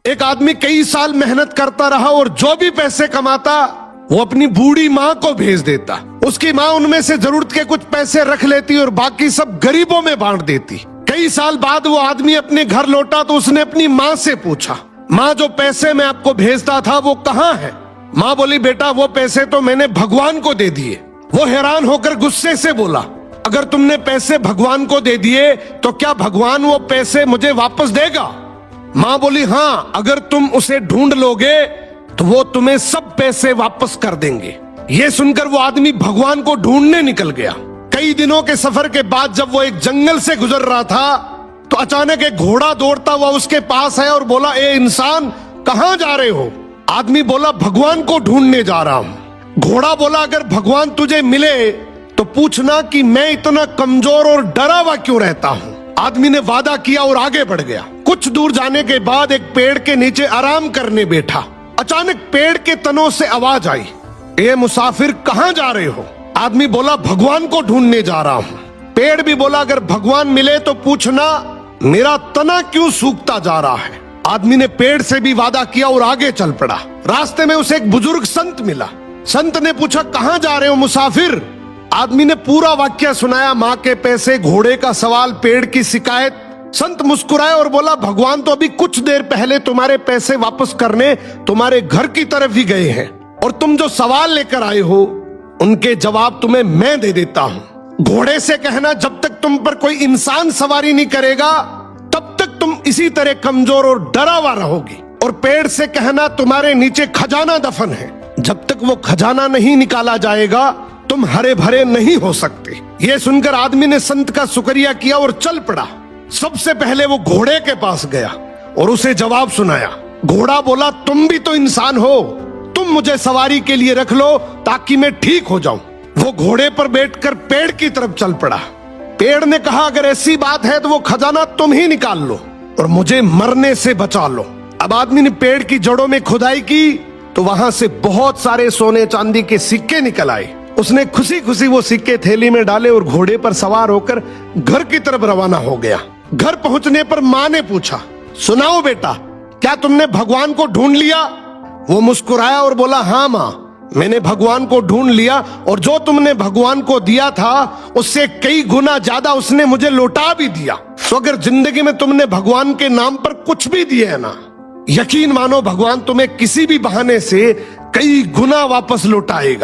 एक आदमी कई साल मेहनत करता रहा और जो भी पैसे कमाता वो अपनी बूढ़ी माँ को भेज देता। उसकी माँ उनमें से जरूरत के कुछ पैसे रख लेती और बाकी सब गरीबों में बांट देती। कई साल बाद वो आदमी अपने घर लौटा तो उसने अपनी माँ से पूछा, माँ जो पैसे मैं आपको भेजता था वो कहाँ है? माँ बोली, बेटा वो पैसे तो मैंने भगवान को दे दिए। वो हैरान होकर गुस्से से बोला, अगर तुमने पैसे भगवान को दे दिए तो क्या भगवान वो पैसे मुझे वापस देगा? माँ बोली, हाँ, अगर तुम उसे ढूंढ लोगे तो वो तुम्हें सब पैसे वापस कर देंगे। ये सुनकर वो आदमी भगवान को ढूंढने निकल गया। कई दिनों के सफर के बाद जब वो एक जंगल से गुजर रहा था तो अचानक एक घोड़ा दौड़ता हुआ उसके पास आया और बोला, ए इंसान, कहाँ जा रहे हो? आदमी बोला, भगवान को ढूंढने जा रहा हूं। घोड़ा बोला, अगर भगवान तुझे मिले तो पूछना कि मैं इतना कमजोर और डरा हुआ क्यों रहता हूँ। आदमी ने वादा किया और आगे बढ़ गया। कुछ दूर जाने के बाद एक पेड़ के नीचे आराम करने बैठा। अचानक पेड़ के तनों से आवाज आई, ए मुसाफिर, कहाँ जा रहे हो? आदमी बोला, भगवान को ढूंढने जा रहा हूँ। पेड़ भी बोला, अगर भगवान मिले तो पूछना मेरा तना क्यों सूखता जा रहा है। आदमी ने पेड़ से भी वादा किया और आगे चल पड़ा। रास्ते में उसे एक बुजुर्ग संत मिला। संत ने पूछा, कहाँ जा रहे हो मुसाफिर? आदमी ने पूरा वाक्य सुनाया, माँ के पैसे, घोड़े का सवाल, पेड़ की शिकायत। संत मुस्कुराए और बोला, भगवान तो अभी कुछ देर पहले तुम्हारे पैसे वापस करने तुम्हारे घर की तरफ ही गए हैं और तुम जो सवाल लेकर आए हो उनके जवाब तुम्हें मैं दे देता हूँ। घोड़े से कहना, जब तक तुम पर कोई इंसान सवारी नहीं करेगा तब तक तुम इसी तरह कमजोर और डरा हुआ रहोगी। और पेड़ से कहना, तुम्हारे नीचे खजाना दफन है, जब तक वो खजाना नहीं निकाला जाएगा तुम हरे भरे नहीं हो सकते। ये सुनकर आदमी ने संत का शुक्रिया किया और चल पड़ा। सबसे पहले वो घोड़े के पास गया और उसे जवाब सुनाया। घोड़ा बोला, तुम भी तो इंसान हो, तुम मुझे सवारी के लिए रख लो ताकि मैं ठीक हो जाऊं। वो घोड़े पर बैठकर पेड़ की तरफ चल पड़ा। पेड़ ने कहा, अगर ऐसी बात है तो वो खजाना तुम ही निकाल लो और मुझे मरने से बचा लो। अब आदमी ने पेड़ की जड़ों में खुदाई की तो वहां से बहुत सारे सोने चांदी के सिक्के निकल आए। उसने खुशी खुशी वो सिक्के थैली में डाले और घोड़े पर सवार होकर घर की तरफ रवाना हो गया। घर पहुंचने पर माँ ने पूछा, सुनाओ बेटा, क्या तुमने भगवान को ढूंढ लिया? वो मुस्कुराया और बोला, हाँ माँ, मैंने भगवान को ढूंढ लिया और जो तुमने भगवान को दिया था उससे कई गुना ज्यादा उसने मुझे लौटा भी दिया। तो अगर जिंदगी में तुमने भगवान के नाम पर कुछ भी दिया है ना, यकीन मानो भगवान तुम्हें किसी भी बहाने से कई गुना वापस लौटाएगा।